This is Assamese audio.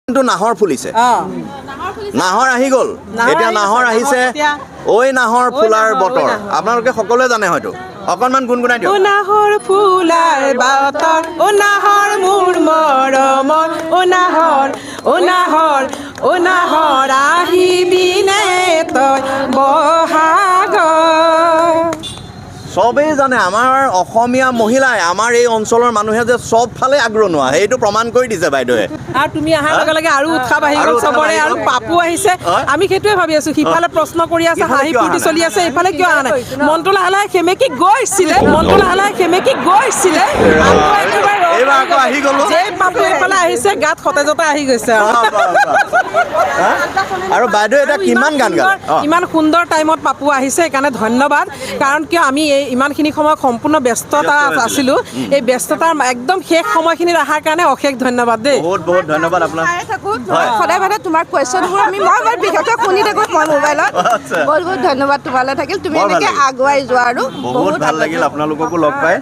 কিন্তু নাহৰ ফুলিছে নাহৰ আহি গ'ল এতিয়া নাহৰ আহিছে ঐ নাহৰ ফুলাৰ বতৰ আপোনালোকে সকলোৱে জানে হয়তো অকণমান গুণগুণাই দিয়ক নাহৰ ফুলাৰ বতৰ নাহৰ মোৰ মৰমৰ নাহৰ আহিবিনে তই বহাগৰ চবেই জানে আমাৰ অসমীয়া মহিলাই আমাৰ এই অঞ্চলৰ মানুহে যে চব ফালে আগৰণুৱা সেইটো প্ৰমাণ কৰি দিছে বাইদেৱে আৰু তুমি অহাৰ লগে লগে আৰু উৎসাহ বাঢ়ি গ'ল চবৰে আৰু পাপু আহিছে আমি সেইটোৱে ভাবি আছো সিফালে প্ৰশ্ন কৰি আছে হাঁহি ফূৰ্তি চলি আছে এইফালে কিয় অহা নাই মনটো লাহে লাহে সেমেকি গৈছিলে এইবাৰ আকৌ আহি গ'লো যে পাপু এইফালে আহিছে গাত সতেজতা আহি গৈছে আৰু বাইদেউ এটা কিমান গান গালে ইমান সুন্দৰ টাইমত পাপু আহিছে সেইকাৰণে ধন্যবাদ কাৰণ কিয় আমি এই ইমানখিনি সময় সম্পূৰ্ণ ব্যস্ততা আছিলোঁ এই ব্যস্ততাৰ একদম শেষ সময়খিনিত অহাৰ কাৰণে অশেষ ধন্যবাদ দেই বহুত বহুত ধন্যবাদ আপোনাক সদায় মানে তোমাৰ কুৱেশ্যনবোৰ মই বৰ বিশেষকৈ শুনি থাকোঁ মই মোবাইলত বহুত বহুত ধন্যবাদ তোমালৈ থাকিল তুমি এনেকৈ আগুৱাই যোৱা আৰু বহুত ভাল লাগিল আপোনালোককো লগ পাই